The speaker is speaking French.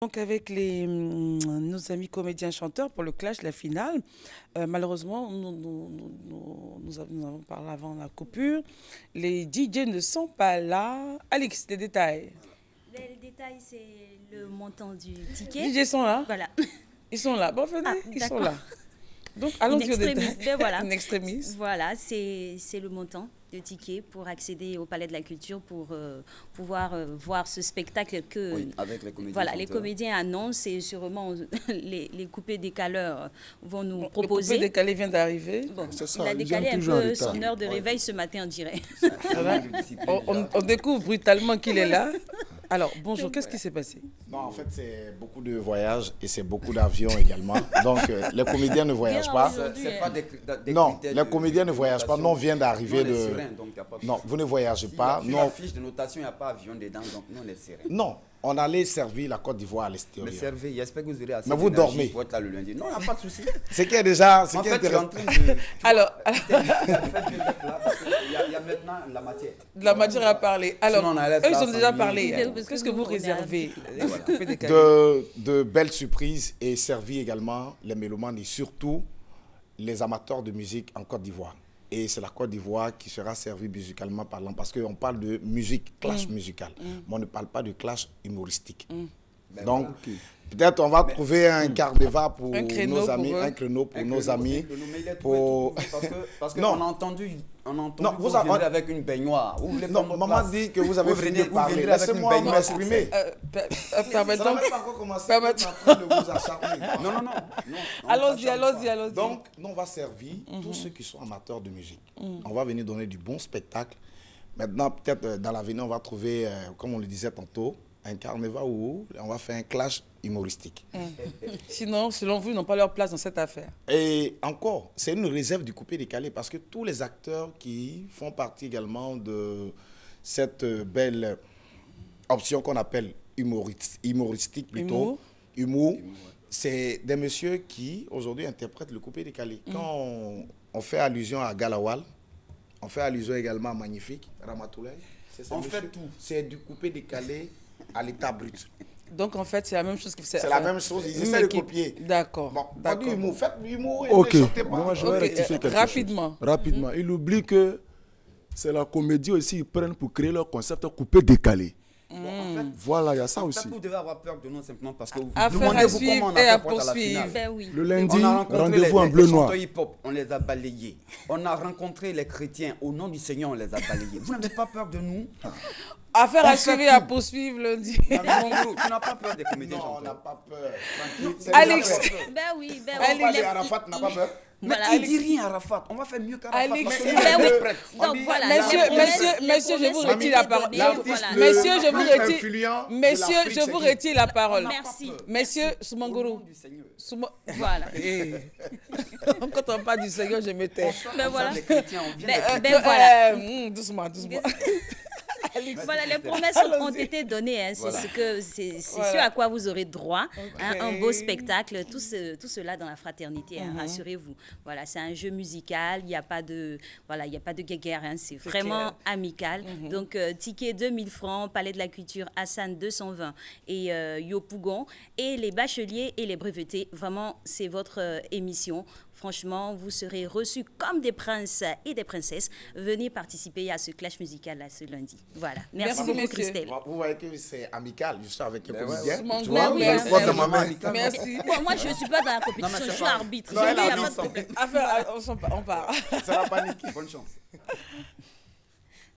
Donc avec nos amis comédiens chanteurs pour le clash, la finale, malheureusement, nous avons parlé avant la coupure, les DJ ne sont pas là. Alex, des détails. Les détails, c'est le montant du ticket. Les DJ sont là. Voilà. Ils sont là. Bon, venez, ils sont là. Donc, allons-y au détail. Voilà. In extremis. Voilà, c'est le montant de ticket pour accéder au Palais de la Culture, pour pouvoir voir ce spectacle que avec les comédiens, voilà, les comédiens annoncent et sûrement les coupés décaleurs vont nous proposer. Le coupé décalé vient d'arriver. Bon, il a décalé un peu son heure de réveil ce matin, on dirait. On découvre brutalement qu'il est là. Alors, bonjour, qu'est-ce qui s'est passé? Non, en fait, c'est beaucoup de voyages et c'est beaucoup d'avions également. Donc, les comédiens ne voyagent pas. Non, les comédiens ne voyagent pas. Non, on vient d'arriver de... Non, vous ne voyagez pas. Sur la fiche de notation, il n'y a pas avion dedans, donc nous, on est serein. Non, on allait servir la Côte d'Ivoire à l'extérieur. Le servir, j'espère que vous aurez assez. Mais vous dormez. Pour être là le lundi. Non, il n'y a pas de souci. C'est qui est déjà... En fait, tu es en train de... Alors... Il y a maintenant la matière. De la matière à parler. Alors, eux, ils ont déjà parlé. Qu'est-ce que vous réservez? De belles surprises et servir également les mélomanes et surtout les amateurs de musique en Côte d'Ivoire. Et c'est la Côte d'Ivoire qui sera servie musicalement parlant parce qu'on parle de musique, clash musical. Mais on ne parle pas de clash humoristique. Donc, peut-être on va trouver un quart-de-va pour nos amis, un créneau pour nos amis. Parce qu'on a entendu vous viendrez avec une baignoire. Non, maman dit que vous avez fini de parler. Laissez-moi m'exprimer. Permettons. Non. Allons-y. Donc, nous, on va servir tous ceux qui sont amateurs de musique. On va venir donner du bon spectacle. Maintenant, peut-être dans l'avenir, on va trouver, comme on le disait tantôt, un carnaval où on va faire un clash humoristique. Sinon, selon vous, ils n'ont pas leur place dans cette affaire. Et encore, c'est une réserve du coupé décalé parce que tous les acteurs qui font partie également de cette belle option qu'on appelle humoristique plutôt, humour, c'est des messieurs qui aujourd'hui interprètent le coupé décalé. Quand on fait allusion à Galawal, on fait allusion également à Magnifique, Ramatoulaye. On fait tout. C'est du coupé décalé à l'état brut. Donc, en fait, c'est la même chose que c'est la même chose, ils essaient de copier. D'accord. Bon, pas du humour, faites du humour et ne chantez pas. Moi, je vais rectifier quelque rapidement. chose. Rapidement. Il oublie que c'est la comédie aussi, ils prennent pour créer leur concept coupé décalé. Bon, en fait, voilà, il y a ça aussi. Vous devez avoir peur de nous simplement parce que vous affaire à suivre et à poursuivre. Le lundi, rendez-vous en bleu noir. Hip-hop, on les a balayés. On a rencontré les chrétiens. Au nom du Seigneur, on les a balayés. Vous n'avez pas peur de nous? Affaire à suivre et à poursuivre lundi. Tu n'as pas peur des comédiens? Non, on n'a pas peur. Alex. Ben oui. Arafat n'a pas peur. Mais il dit rien, Arafat. On va faire mieux qu'Arafat. Alex. Donc voilà. Messieurs, je vous retire la parole. Messieurs, je vous retire la parole. Merci. Messieurs, Soumangoro. Voilà. Quand on parle du Seigneur, je me tais. Ben voilà. Doucement. Voilà, les promesses ont été données. Hein. C'est ce à quoi vous aurez droit. Hein, un beau spectacle, tout cela dans la fraternité. Hein, rassurez-vous. Voilà, c'est un jeu musical. Il n'y a pas de guéguerre. Hein, c'est vraiment amical. Donc, ticket 2000 francs, Palais de la Culture, Hassan 220 et Yopougon. Et les bacheliers et les brevetés, vraiment, c'est votre émission. Franchement, vous serez reçus comme des princes et des princesses. Venez participer à ce clash musical là, ce lundi. Voilà. Merci beaucoup, Christelle. Vous voyez que c'est amical, je suis avec un comédien. Merci. Moi, je ne suis pas dans la compétition, je suis arbitre. On part. C'est la panique. Bonne chance.